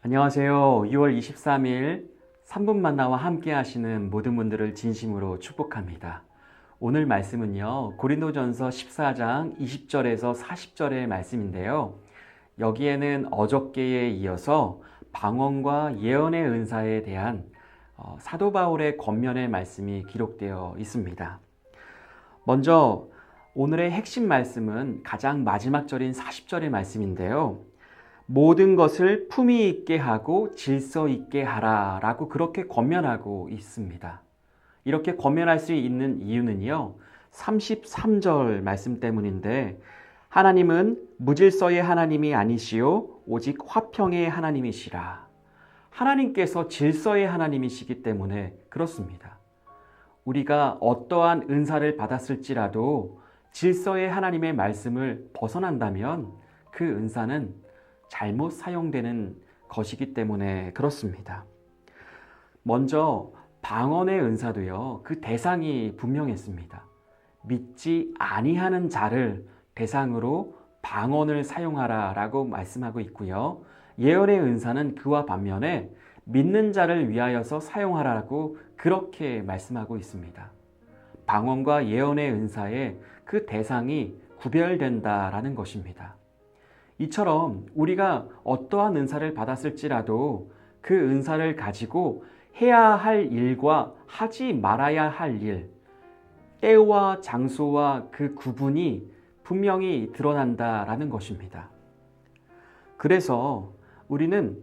안녕하세요. 6월 23일 3분 만나와 함께 하시는 모든 분들을 진심으로 축복합니다. 오늘 말씀은요, 고린도전서 14장 20절에서 40절의 말씀인데요. 여기에는 어저께에 이어서 방언과 예언의 은사에 대한 사도 바울의 권면의 말씀이 기록되어 있습니다. 먼저 오늘의 핵심 말씀은 가장 마지막 절인 40절의 말씀인데요. 모든 것을 품위 있게 하고 질서 있게 하라 라고 그렇게 권면하고 있습니다. 이렇게 권면할 수 있는 이유는요, 33절 말씀 때문인데, 하나님은 무질서의 하나님이 아니시요 오직 화평의 하나님이시라. 하나님께서 질서의 하나님이시기 때문에 그렇습니다. 우리가 어떠한 은사를 받았을지라도 질서의 하나님의 말씀을 벗어난다면 그 은사는 잘못 사용되는 것이기 때문에 그렇습니다. 먼저 방언의 은사도요, 그 대상이 분명했습니다. 믿지 아니하는 자를 대상으로 방언을 사용하라 라고 말씀하고 있고요. 예언의 은사는 그와 반면에 믿는 자를 위하여서 사용하라고 그렇게 말씀하고 있습니다. 방언과 예언의 은사의 그 대상이 구별된다라는 것입니다. 이처럼 우리가 어떠한 은사를 받았을지라도 그 은사를 가지고 해야 할 일과 하지 말아야 할 일, 때와 장소와 그 구분이 분명히 드러난다라는 것입니다. 그래서 우리는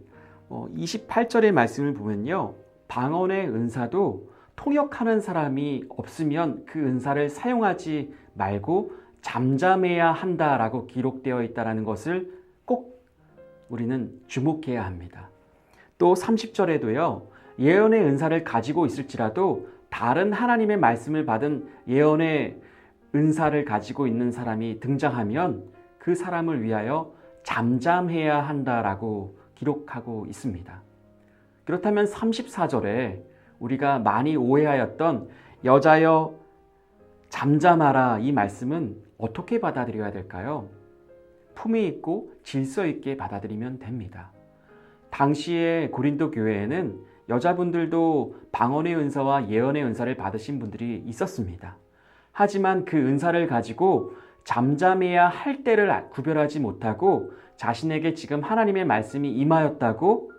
28절의 말씀을 보면요, 방언의 은사도 통역하는 사람이 없으면 그 은사를 사용하지 말고 잠잠해야 한다라고 기록되어 있다는 것을 꼭 우리는 주목해야 합니다. 또 30절에도요, 예언의 은사를 가지고 있을지라도 다른 하나님의 말씀을 받은 예언의 은사를 가지고 있는 사람이 등장하면 그 사람을 위하여 잠잠해야 한다라고 기록하고 있습니다. 그렇다면 34절에 우리가 많이 오해하였던 여자여 잠잠하라 이 말씀은 어떻게 받아들여야 될까요? 품위 있고 질서 있게 받아들이면 됩니다. 당시에 고린도 교회에는 여자분들도 방언의 은사와 예언의 은사를 받으신 분들이 있었습니다. 하지만 그 은사를 가지고 잠잠해야 할 때를 구별하지 못하고 자신에게 지금 하나님의 말씀이 임하였다고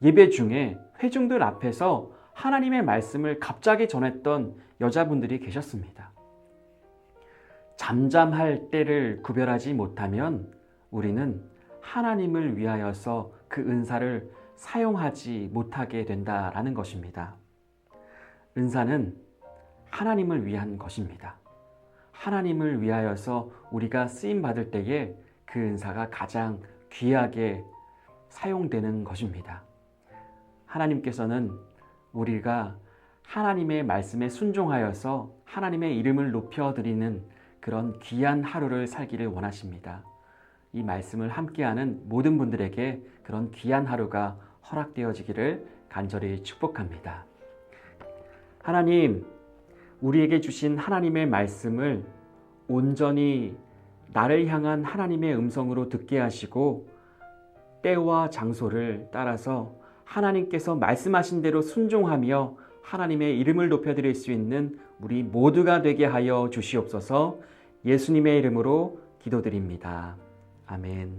예배 중에 회중들 앞에서 하나님의 말씀을 갑자기 전했던 여자분들이 계셨습니다. 잠잠할 때를 구별하지 못하면 우리는 하나님을 위하여서 그 은사를 사용하지 못하게 된다라는 것입니다. 은사는 하나님을 위한 것입니다. 하나님을 위하여서 우리가 쓰임 받을 때에 그 은사가 가장 귀하게 사용되는 것입니다. 하나님께서는 우리가 하나님의 말씀에 순종하여서 하나님의 이름을 높여드리는 그런 귀한 하루를 살기를 원하십니다. 이 말씀을 함께하는 모든 분들에게 그런 귀한 하루가 허락되어지기를 간절히 축복합니다. 하나님, 우리에게 주신 하나님의 말씀을 온전히 나를 향한 하나님의 음성으로 듣게 하시고 때와 장소를 따라서 하나님께서 말씀하신 대로 순종하며 하나님의 이름을 높여드릴 수 있는 우리 모두가 되게 하여 주시옵소서. 예수님의 이름으로 기도드립니다. 아멘.